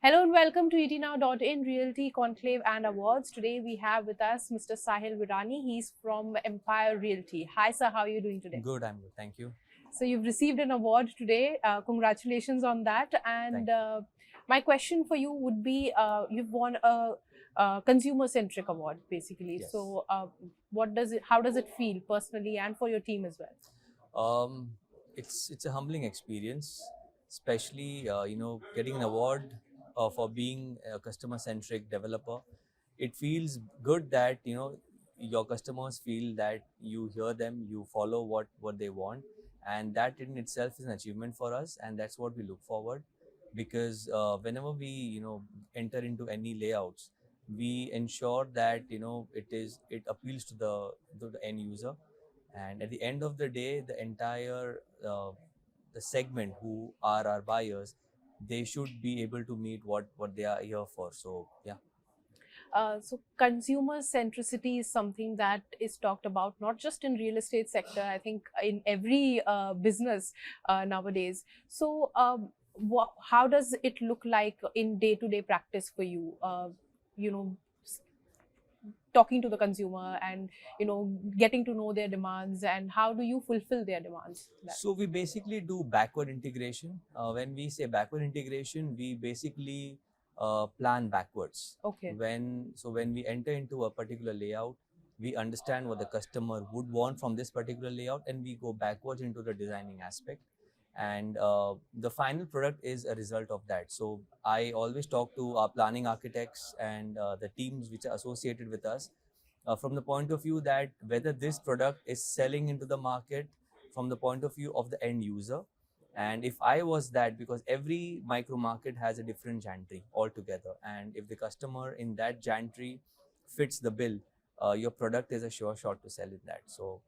Hello and welcome to etnow.in Realty Conclave and Awards. Today we have with us Mr. Sahil Virani. He's from Empire Realty. Hi sir, how are you doing today? Good, I'm good. Thank you. So you've received an award today. Congratulations on that. Thank And you. my question for you would be, you've won a Consumer Centric Award basically. Yes. So how does it feel personally and for your team as well? Um, it's a humbling experience, especially getting an award for being a customer-centric developer. It feels good that your customers feel that you hear them, you follow what they want, and that in itself is an achievement for us, and that's what we look forward. Because whenever we enter into any layouts, we ensure that it appeals to the end user, and at the end of the day the entire the segment who are our buyers, they should be able to meet what they are here for. So yeah. So consumer centricity is something that is talked about not just in real estate sector. I think in every business nowadays. So how does it look like in day-to-day practice for you? You know, s- Talking to the consumer and getting to know their demands, and how do you fulfill their demands? That. So we basically do backward integration. When we say backward integration, we basically plan backwards. Okay. When we enter into a particular layout, we understand what the customer would want from this particular layout, and we go backwards into the designing aspect. And the final product is a result of that. So I always talk to our planning architects and the teams which are associated with us, from the point of view that whether this product is selling into the market from the point of view of the end user. And if I was that, because every micro market has a different gantry altogether, and if the customer in that gantry fits the bill, your product is a sure shot to sell in that. So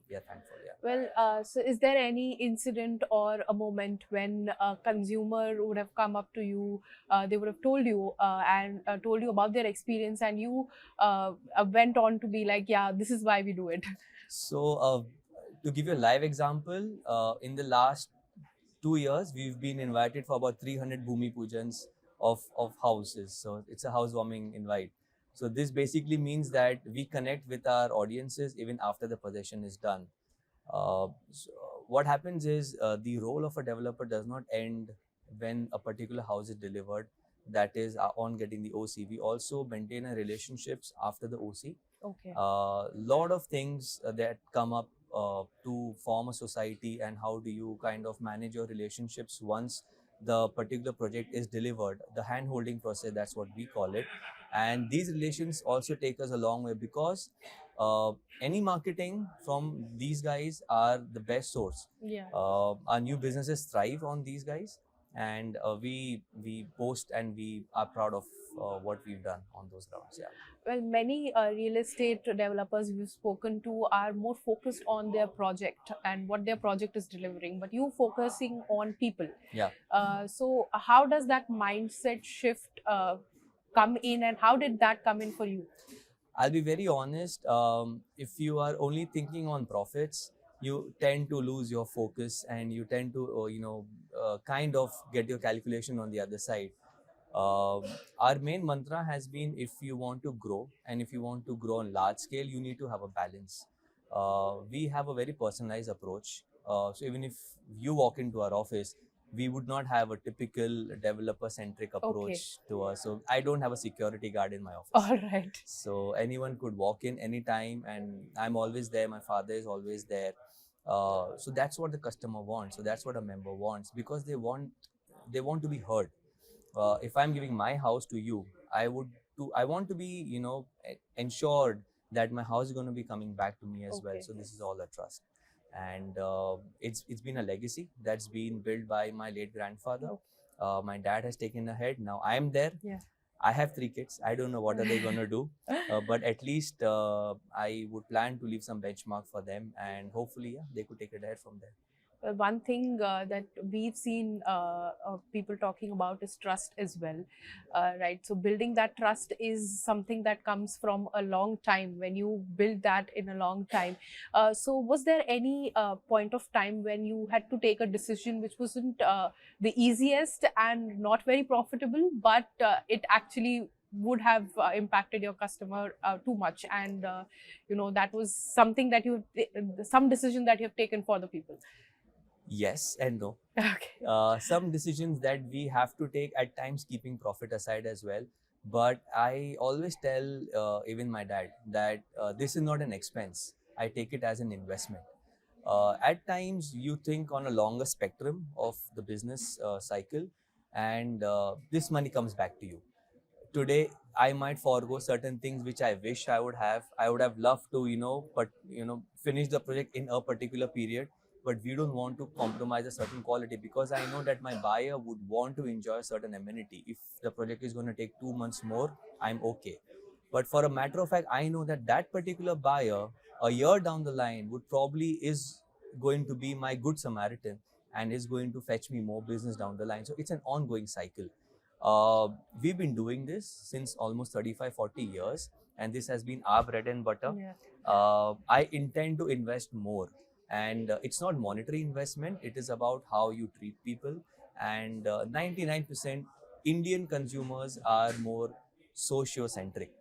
we are thankful. Yeah. Well, so is there any incident or a moment when a consumer would have come up to you, they would have told you and told you about their experience, and you went on to be like, yeah, this is why we do it. So to give you a live example, in the last 2 years, we've been invited for about 300 Bhumi Pujans of houses. So it's a housewarming invite. So this basically means that we connect with our audiences even after the possession is done. So what happens is the role of a developer does not end when a particular house is delivered. That is on getting the OC. We also maintain our relationships after the OC. Okay. Lot of things that come up to form a society, and how do you kind of manage your relationships once the particular project is delivered. The hand holding process, that's what we call it. And these relations also take us a long way, because any marketing from these guys are the best source. Yeah. Our new businesses thrive on these guys, and we boast and we are proud of what we've done on those grounds. Yeah. Well, many real estate developers we've spoken to are more focused on their project and what their project is delivering, but you focusing on people. Yeah. So how does that mindset shift come in, and how did that come in for you? I'll be very honest. If you are only thinking on profits, you tend to lose your focus, and you tend to, kind of get your calculation on the other side. Our main mantra has been, if you want to grow, and if you want to grow on large scale, you need to have a balance. We have a very personalized approach. So even if you walk into our office, we would not have a typical developer centric approach to us. So I don't have a security guard in my office. All right. So anyone could walk in anytime, and I'm always there. My father is always there. So that's what the customer wants. So that's what a member wants, because they want to be heard. If I'm giving my house to you, I want to be ensured that my house is going to be coming back to me as well. So this is all a trust. And it's been a legacy that's been built by my late grandfather. My dad has taken ahead. Now I am there. Yeah. I have 3 kids. I don't know what are they going to do, but at least I would plan to leave some benchmark for them, and hopefully, yeah, they could take it ahead from there. One thing that we've seen people talking about is trust as well, right? So building that trust is something that comes from a long time. When you build that in a long time, so was there any point of time when you had to take a decision which wasn't the easiest and not very profitable, but it actually would have impacted your customer too much, and that was something that some decision that you have taken for the people? Yes and no. Okay. Some decisions that we have to take at times, keeping profit aside as well. But I always tell even my dad that this is not an expense. I take it as an investment. At times, you think on a longer spectrum of the business cycle, and this money comes back to you. Today, I might forego certain things which I wish I would have. I would have loved to, finish the project in a particular period, but we don't want to compromise a certain quality, because I know that my buyer would want to enjoy a certain amenity. If the project is going to take 2 months more, I'm okay. But for a matter of fact, I know that that particular buyer, a year down the line, would probably is going to be my good Samaritan and is going to fetch me more business down the line. So it's an ongoing cycle. We've been doing this since almost 35, 40 years, and this has been our bread and butter. Yeah. I intend to invest more, and it's not monetary investment. It is about how you treat people, and 99% Indian consumers are more socio-centric.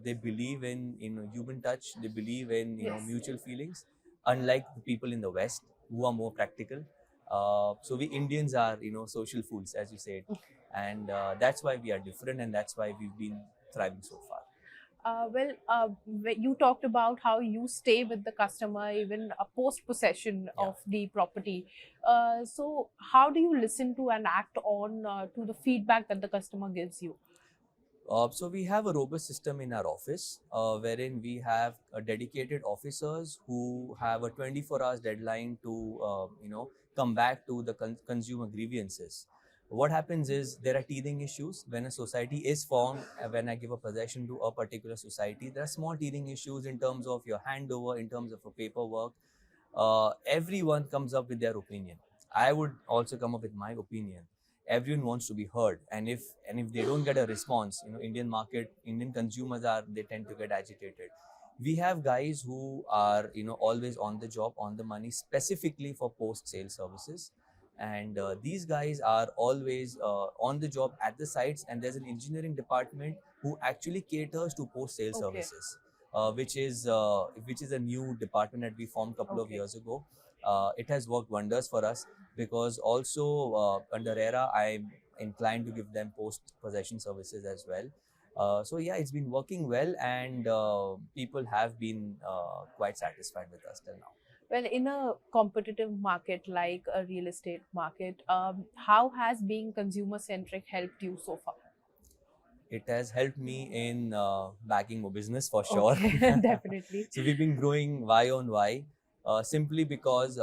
They believe in human touch. They believe in Yes. mutual feelings, unlike the people in the West who are more practical. So we Indians are social fools, as you said, and that's why we are different, and that's why we've been thriving so far. You talked about how you stay with the customer even post possession Yeah. of the property. So how do you listen to and act on to the feedback that the customer gives you? So we have a robust system in our office, wherein we have dedicated officers who have a 24 hours deadline to come back to the consumer grievances. What happens is there are teething issues when a society is formed. When I give a possession to a particular society, there are small teething issues in terms of your handover, in terms of a paperwork. Everyone comes up with their opinion. I would also come up with my opinion. Everyone wants to be heard, and if they don't get a response, Indian consumers they tend to get agitated. We have guys who are always on the job, on the money, specifically for post sale services, and these guys are always on the job at the sites, and there's an engineering department who actually caters to post sale Okay. services, which is a new department that we formed a couple of Okay. years ago. It has worked wonders for us, because also under ERA, I'm inclined to give them post-possession services as well. So yeah, it's been working well, and people have been quite satisfied with us till now. Well, in a competitive market like a real estate market, how has being consumer centric helped you so far? It has helped me in bagging more business for sure. Okay. Definitely. So we've been growing Y on Y, simply because,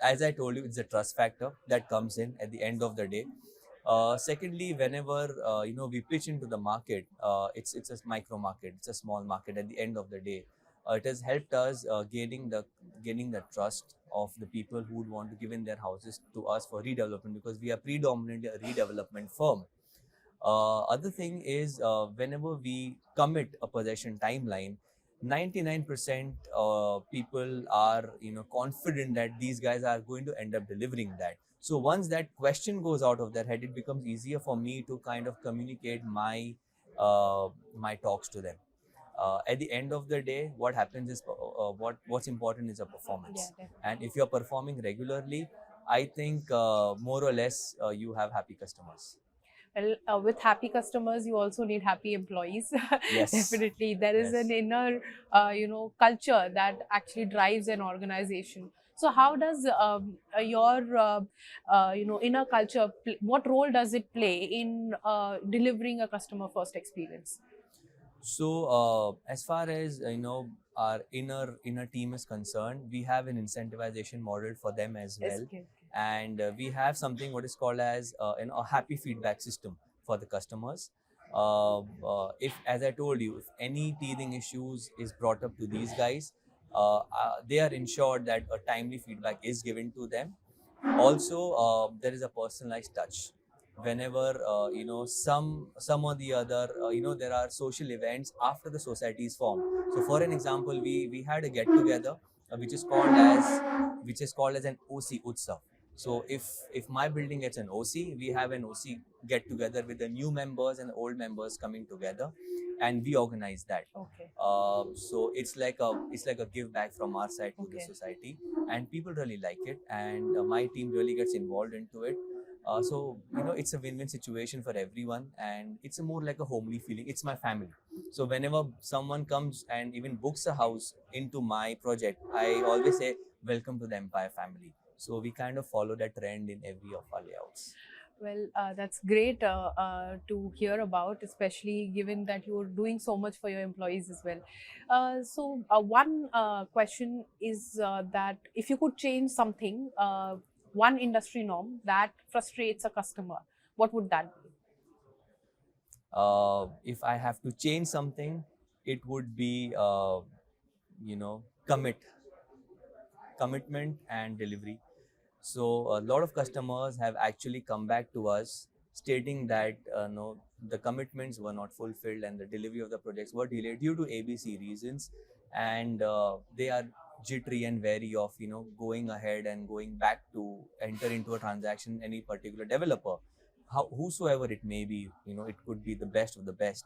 as I told you, it's a trust factor that comes in at the end of the day. Secondly, whenever we pitch into the market, it's a micro market, it's a small market. At the end of the day, it has helped us gaining the trust of the people who would want to give in their houses to us for redevelopment, because we are predominantly a redevelopment firm. Other thing is, whenever we commit a possession timeline, 99% people are confident that these guys are going to end up delivering that. So once that question goes out of their head, it becomes easier for me to kind of communicate my talks to them. At the end of the day, what happens is, what's important is a performance. Yeah, And if you're performing regularly, I think more or less you have happy customers. well, with happy customers, you also need happy employees. Yes. Definitely, there is Yes. an inner, culture that actually drives an organization. So, how does your, inner culture? What role does it play in delivering a customer first experience? So, as far as our inner team is concerned, we have an incentivization model for them as well, Okay. and we have something what is called as a happy feedback system for the customers. If, as I told you, if any teething issues is brought up to these guys, they are ensured that a timely feedback is given to them. Also, there is a personalized touch. Whenever some or the other, there are social events after the society is formed. So, for an example, we had a get together, which is called as an OC Utsav. So if my building gets an OC, we have an OC get together with the new members and the old members coming together, and we organize that. Okay. So it's like a give back from our side to the society, and people really like it, and my team really gets involved into it. So it's a win-win situation for everyone, and it's a more like a homely feeling. It's my family. So whenever someone comes and even books a house into my project, I always say, welcome to the Empire family. So we kind of follow that trend in every of our layouts. Well, that's great to hear about, especially given that you're doing so much for your employees as well. So one question is that if you could change something, one industry norm that frustrates a customer, what would that be? If I have to change something, it would be, commitment and delivery. So a lot of customers have actually come back to us stating that no, the commitments were not fulfilled and the delivery of the projects were delayed due to ABC reasons, and they are jittery and wary of going ahead and going back to enter into a transaction any particular developer, whosoever it may be. It could be the best of the best.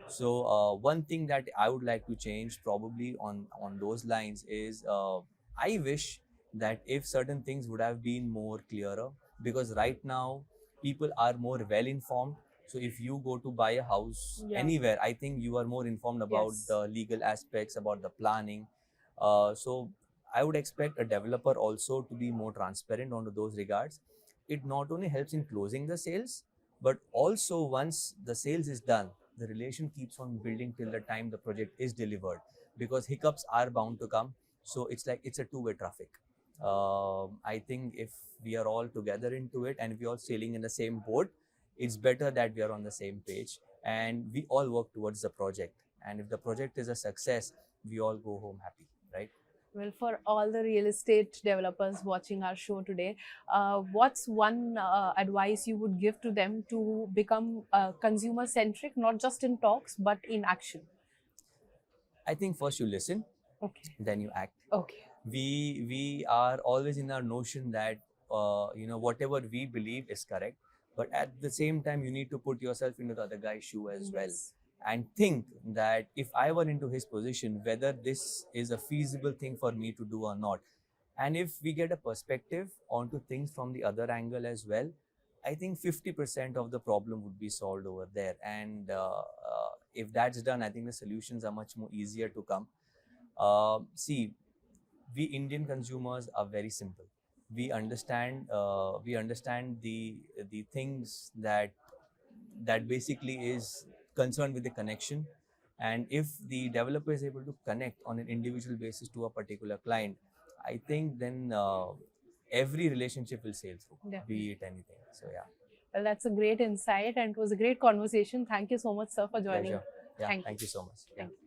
So one thing that I would like to change probably on those lines is, I wish that if certain things would have been more clearer, because right now people are more well informed. So if you go to buy a house anywhere, I think you are more informed about the legal aspects, about the planning. So I would expect a developer also to be more transparent onto those regards. It not only helps in closing the sales, but also once the sales is done, the relation keeps on building till the time the project is delivered, because hiccups are bound to come. So it's a two-way traffic. I think if we are all together into it and we are all sailing in the same boat, it's better that we are on the same page and we all work towards the project. And if the project is a success, we all go home happy, right? Well, for all the real estate developers watching our show today, what's one advice you would give to them to become consumer centric, not just in talks, but in action? I think first you listen, then you act. Okay. We are always in our notion that whatever we believe is correct, but at the same time you need to put yourself into the other guy's shoe as well, and think that if I were into his position, whether this is a feasible thing for me to do or not. And if we get a perspective onto things from the other angle as well, I think 50% of the problem would be solved over there. And if that's done, I think the solutions are much more easier to come. See, we Indian consumers are very simple. We understand the things that basically is concerned with the connection. And if the developer is able to connect on an individual basis to a particular client, I think then every relationship will sail through, be it anything. So yeah. Well, that's a great insight, and it was a great conversation. Thank you so much, sir, for joining. Pleasure. Yeah, thank you so much. Yeah. Thank you.